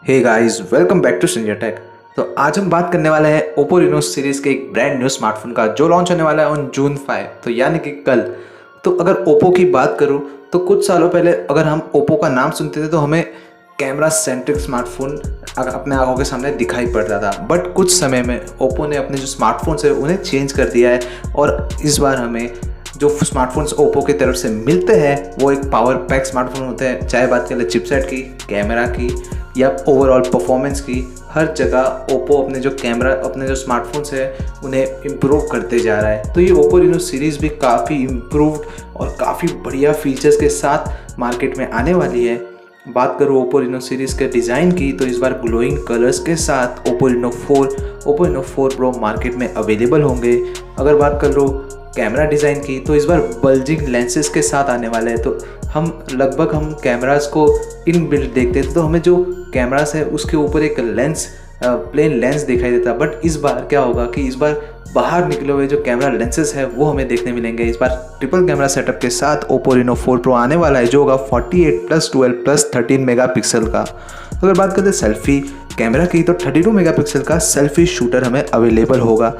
Hey guys, welcome back to Sanjay tech. तो आज हम बात करने वाले हैं ओप्पो रेनो सीरीज़ के एक ब्रांड न्यू स्मार्टफोन का जो लॉन्च होने वाला है ऑन जून 5, तो यानी कि कल। तो अगर ओप्पो की बात करूं तो कुछ सालों पहले अगर हम ओप्पो का नाम सुनते थे तो हमें कैमरा सेंट्रिक स्मार्टफोन अपने आंखों के सामने दिखाई पड़ता था। बट कुछ समय में ओप्पो ने अपने जो स्मार्टफोन्स है उन्हें चेंज कर दिया है और इस बार हमें जो स्मार्टफोन्स ओप्पो की तरफ से मिलते हैं वो एक पावर पैक स्मार्टफोन होते हैं। चाहे बात करें चिपसेट की, कैमरा की या ओवरऑल परफॉर्मेंस की, हर जगह ओप्पो अपने जो कैमरा अपने जो स्मार्टफोन्स है उन्हें इम्प्रूव करते जा रहा है। तो ये ओप्पो रेनो सीरीज़ भी काफ़ी इम्प्रूव्ड और काफ़ी बढ़िया फीचर्स के साथ मार्केट में आने वाली है। बात करूँ ओप्पो रेनो सीरीज़ के डिज़ाइन की तो इस बार ग्लोइंग कलर्स के साथ ओप्पो रेनो 4 प्रो मार्केट में अवेलेबल होंगे। अगर बात कर लो कैमरा डिज़ाइन की तो इस बार बल्जिंग लेंसेज के साथ आने वाले हैं। तो हम कैमरास को इन बिल्ड देखते थे तो हमें जो कैमरास है उसके ऊपर एक लेंस प्लेन लेंस दिखाई देता। बट इस बार क्या होगा कि इस बार बाहर निकले हुए जो कैमरा लेंसेज है वो हमें देखने मिलेंगे। इस बार ट्रिपल कैमरा सेटअप के साथ ओप्पो रेनो 4 प्रो आने वाला है जो होगा 48+12+13 मेगापिक्सल का। अगर बात करते हैं सेल्फी कैमरा की तो 32 मेगापिक्सल का सेल्फी शूटर हमें अवेलेबल होगा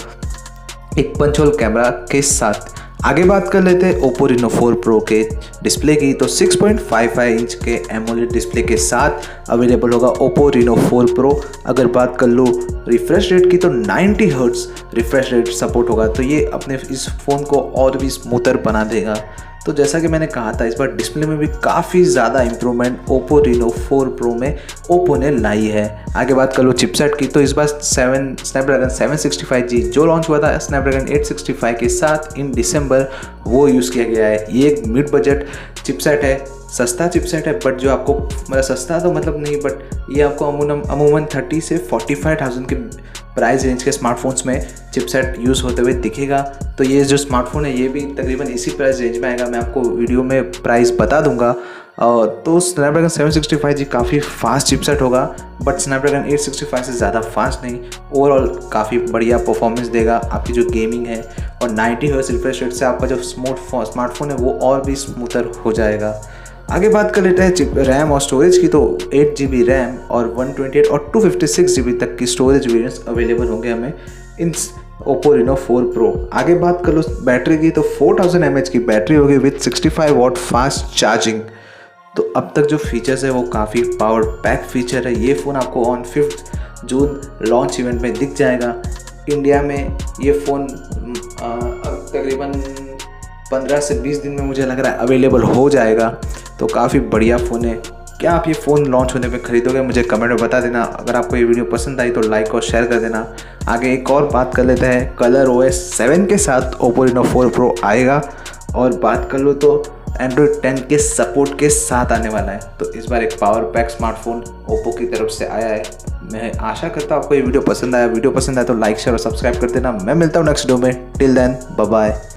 एक पंच होल कैमरा के साथ। आगे बात कर लेते हैं ओप्पो रेनो 4 प्रो के डिस्प्ले की तो 6.55 इंच के एमोलेड डिस्प्ले के साथ अवेलेबल होगा ओप्पो रेनो 4 प्रो। अगर बात कर लो रिफ्रेश रेट की तो 90 हर्ट्ज रिफ्रेश रेट सपोर्ट होगा, तो ये अपने इस फ़ोन को और भी स्मूथर बना देगा। तो जैसा कि मैंने कहा था इस बार डिस्प्ले में भी काफ़ी ज़्यादा इम्प्रूवमेंट ओप्पो रेनो 4 प्रो में ओप्पो ने लाई है। आगे बात कर लो चिपसेट की तो इस बार स्नैपड्रैगन 765G जो लॉन्च हुआ था स्नैपड्रैगन 865 के साथ इन दिसंबर वो यूज़ किया गया है। ये एक मिड बजट चिपसेट है, सस्ता चिपसेट है, बट जो आपको मतलब सस्ता तो मतलब नहीं, बट ये आपको अमूमन 30 से 45,000 के प्राइस रेंज के स्मार्टफोन्स में चिपसेट यूज़ होते हुए दिखेगा। तो ये जो स्मार्टफोन है ये भी तकरीबन इसी प्राइस रेंज में आएगा। मैं आपको वीडियो में प्राइस बता दूंगा। तो स्नैपड्रैगन 765G काफ़ी फास्ट चिपसेट होगा, बट स्नैपड्रैगन 865 से ज़्यादा फास्ट नहीं। ओवरऑल काफ़ी बढ़िया परफॉर्मेंस देगा आपकी जो गेमिंग है, और 90 हर्ट्ज रिफ्रेश रेट से आपका जो स्मार्टफोन है वो और भी स्मूथर हो जाएगा। आगे बात कर लेते हैं रैम और स्टोरेज की तो 8GB रैम और 128 और 256GB तक की स्टोरेज वेरिएंट्स अवेलेबल होंगे हमें इन ओप्पो रेनो 4 प्रो। आगे बात कर लो बैटरी की तो 4000 mAh की बैटरी होगी विथ 65 वाट फास्ट चार्जिंग। तो अब तक जो फीचर्स है वो काफ़ी पावर पैक फीचर है। ये फ़ोन आपको ऑन 5 जून लॉन्च इवेंट में दिख जाएगा। इंडिया में ये फ़ोन तकरीबन 15 से 20 दिन में मुझे लग रहा है अवेलेबल हो जाएगा। तो काफ़ी बढ़िया फ़ोन है। क्या आप ये फ़ोन लॉन्च होने पे ख़रीदोगे? मुझे कमेंट में बता देना। अगर आपको ये वीडियो पसंद आई तो लाइक और शेयर कर देना। आगे एक और बात कर लेते हैं, कलर OS 7 के साथ ओप्पो रेनो 4 प्रो आएगा। और बात कर लो तो एंड्रॉयड 10 के सपोर्ट के साथ आने वाला है। तो इस बार एक पावर पैक स्मार्टफोन ओप्पो की तरफ से आया है। मैं आशा करता हूँ आपको ये वीडियो पसंद आया। वीडियो पसंद आया तो लाइक शेयर और सब्सक्राइब कर देना। मैं मिलता हूँ नेक्स्ट वीडियो में। Till then bye bye.